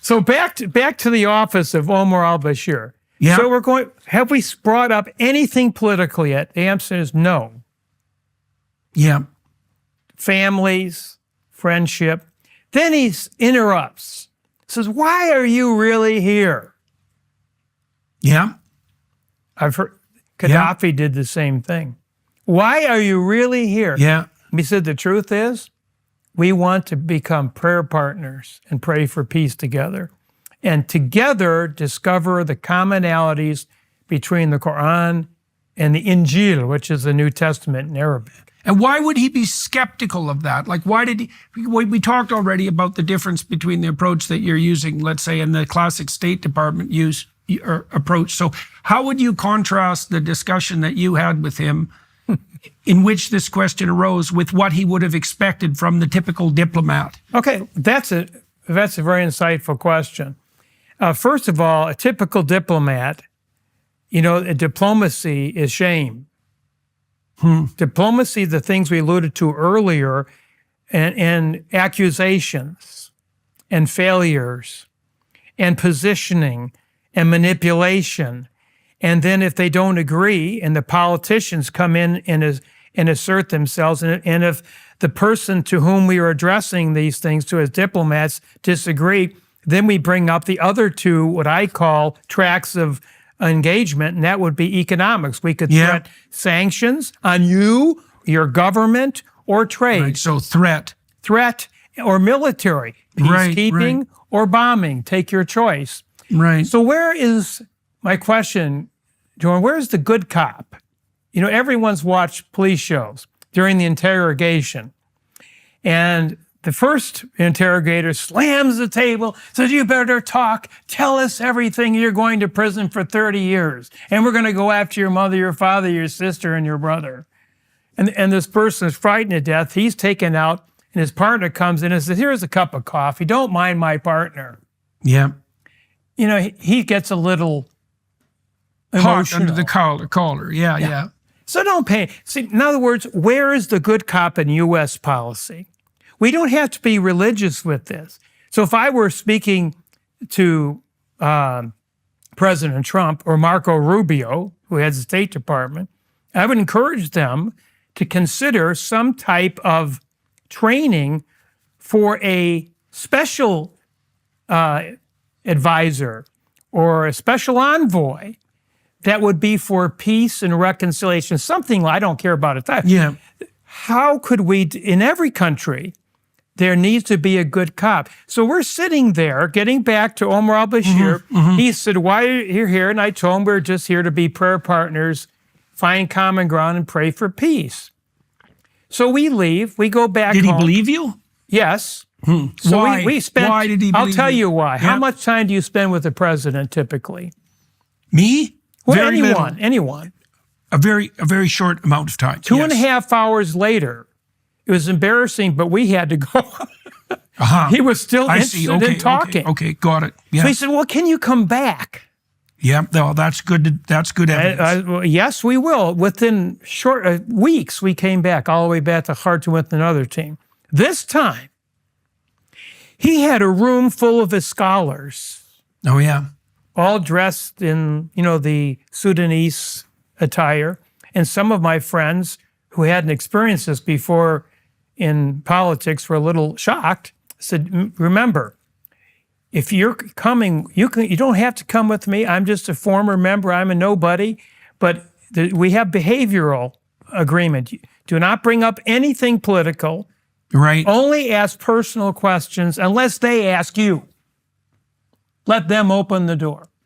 So back to the office of Omar al-Bashir. Yeah. So have we brought up anything political yet? The answer is no. Yeah. Families, friendship. Then he interrupts, says, why are you really here? Yeah. I've heard Gaddafi did the same thing. Why are you really here? Yeah. He said, the truth is, we want to become prayer partners and pray for peace together, and together discover the commonalities between the Quran and the Injil, which is the New Testament in Arabic. And why would he be skeptical of that? Like, why did he? We talked already about the difference between the approach that you're using, let's say, and the classic State Department approach. So how would you contrast the discussion that you had with him in which this question arose with what he would have expected from the typical diplomat? Okay, that's a very insightful question. First of all, a typical diplomat, diplomacy is shame. Diplomacy, the things we alluded to earlier, and accusations and failures and positioning and manipulation. And then if they don't agree and the politicians come in and assert themselves, and if the person to whom we are addressing these things to as diplomats disagree, then we bring up the other two, what I call tracks of engagement, and that would be economics. We could threat sanctions on you, your government, or trade. Right, so threat or military, peacekeeping or bombing. Take your choice. Right. So where is my question, Jordan? Where's the good cop? Everyone's watched police shows during the interrogation, and the first interrogator slams the table, says, you better talk, tell us everything, you're going to prison for 30 years, and we're going to go after your mother, your father, your sister, and your brother. And this person is frightened to death. He's taken out, and his partner comes in and says, here's a cup of coffee, don't mind my partner. Yeah. He gets a little hot emotional. under the collar. Yeah. So don't pay. See, in other words, where is the good cop in U.S. policy? We don't have to be religious with this. So if I were speaking to President Trump or Marco Rubio, who heads the State Department, I would encourage them to consider some type of training for a special advisor or a special envoy that would be for peace and reconciliation, something I don't care about it. Yeah. How could we, in every country, there needs to be a good cop. So we're sitting there, getting back to Omar al-Bashir. He said, why are you here? And I told him we're just here to be prayer partners, find common ground, and pray for peace. So we leave. We go back home. Did he believe you? Yes. So Why? We spent, Why did he believe I'll tell you why. Yeah. How much time do you spend with the president typically? Me? Well, Very little. anyone. A very short amount of time. Two and a half hours later, it was embarrassing, but we had to go. He was still interested in talking. Okay, got it. Yeah. So he said, well, can you come back? Yeah, well, that's good. That's good evidence. Well, yes, we will. Within short weeks, we came back, all the way back to Khartoum with another team. This time, he had a room full of his scholars. Oh, yeah. All dressed in, the Sudanese attire. And some of my friends who hadn't experienced this before in politics were a little shocked. Said, remember, if you're coming, you don't have to come with me. I'm just a former member. I'm a nobody. But we have behavioral agreement. Do not bring up anything political. Right. Only ask personal questions unless they ask you. Let them open the door.